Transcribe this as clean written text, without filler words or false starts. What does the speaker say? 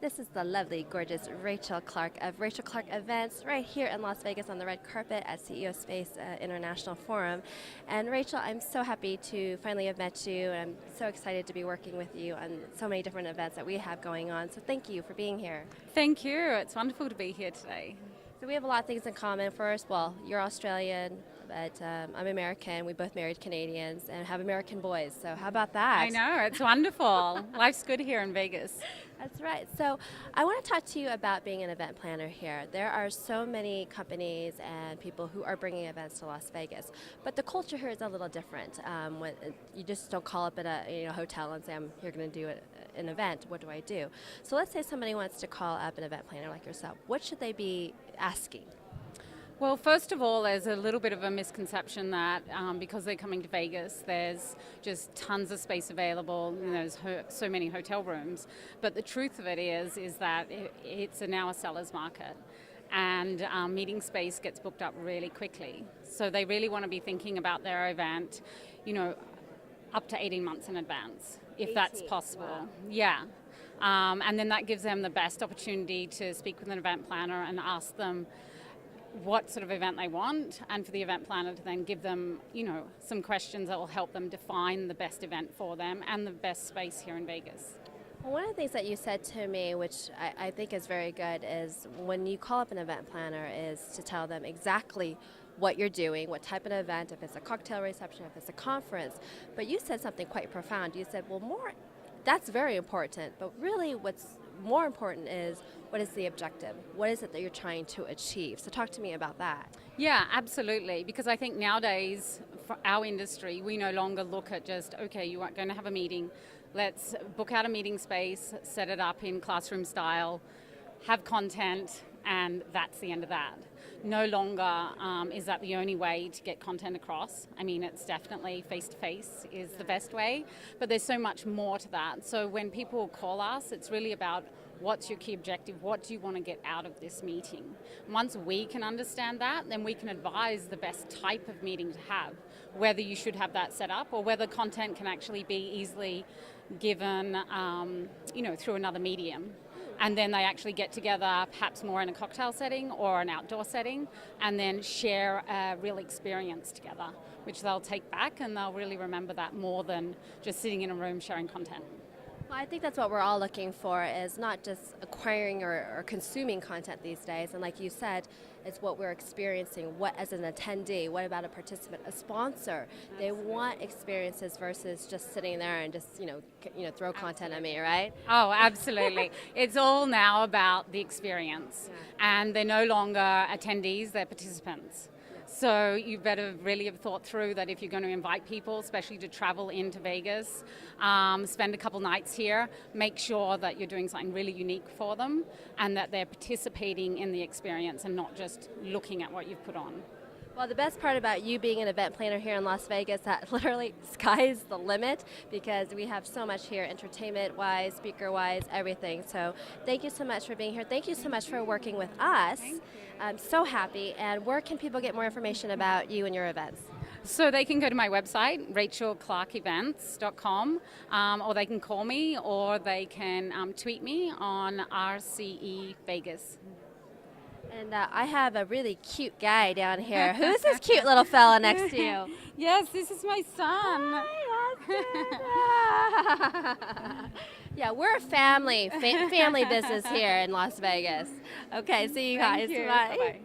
This is the lovely, gorgeous Rachel Clarke of Rachel Clarke Events right here in Las Vegas on the red carpet at CEO Space International Forum. And Rachel, I'm so happy to finally have met you, and I'm so excited to be working with you on so many different events that we have going on. So thank you for being here. Thank you. It's wonderful to be here today. So we have a lot of things in common. First, well, you're Australian, but I'm American. We both married Canadians and have American boys. So how about that? I know, it's wonderful. Life's good here in Vegas. That's right. So I want to talk to you about being an event planner here. There are so many companies and people who are bringing events to Las Vegas, but the culture here is a little different. You just don't call up at a hotel and say, I'm here going to do an event. What do I do? So let's say somebody wants to call up an event planner like yourself. What should they be asking? Well, first of all, there's a little bit of a misconception that because they're coming to Vegas, there's just tons of space available, there's so many hotel rooms. But the truth of it is that it's now a seller's market. And meeting space gets booked up really quickly. So they really want to be thinking about their event, up to 18 months in advance, if that's possible. Wow. Yeah. And then that gives them the best opportunity to speak with an event planner and ask them what sort of event they want, and for the event planner to then give them, some questions that will help them define the best event for them and the best space here in Vegas. Well, one of the things that you said to me, which I think is very good, is when you call up an event planner is to tell them exactly what you're doing, what type of event, if it's a cocktail reception, if it's a conference. But you said something quite profound. You said, well, that's very important, but really what's more important is what is the objective? What is it that you're trying to achieve? So talk to me about that. Yeah, absolutely. Because I think nowadays, for our industry, we no longer look at just, okay, you are going to have a meeting, let's book out a meeting space, set it up in classroom style, have content, and that's the end of that. No longer is that the only way to get content across. I mean, it's definitely face-to-face is the best way, but there's so much more to that. So when people call us, it's really about what's your key objective, what do you want to get out of this meeting? Once we can understand that, then we can advise the best type of meeting to have, whether you should have that set up or whether content can actually be easily given through another medium. And then they actually get together, perhaps more in a cocktail setting or an outdoor setting, and then share a real experience together, which they'll take back and they'll really remember that more than just sitting in a room sharing content. Well, I think that's what we're all looking for, is not just acquiring or consuming content these days. And like you said, it's what we're experiencing. What, as an attendee, what about a participant, a sponsor? Absolutely. They want experiences versus just sitting there and just, throw content at me, right? Oh, absolutely. It's all now about the experience. Yeah. And they're no longer attendees, they're participants. So you better really have thought through that if you're going to invite people, especially to travel into Vegas, spend a couple nights here, make sure that you're doing something really unique for them and that they're participating in the experience and not just looking at what you've put on. Well, the best part about you being an event planner here in Las Vegas, that literally sky's the limit, because we have so much here, entertainment-wise, speaker-wise, everything. So thank you so much for being here. Thank you so much for working with us. Thank you. I'm so happy. And where can people get more information about you and your events? So they can go to my website, rachelclarkeevents.com, or they can call me, or they can tweet me on RCE Vegas. And I have a really cute guy down here. Who's this cute little fella next to you? Yes, this is my son. Hi, Weston. Yeah, we're a family business here in Las Vegas. Okay, see you guys. Thank you. Bye. Bye-bye.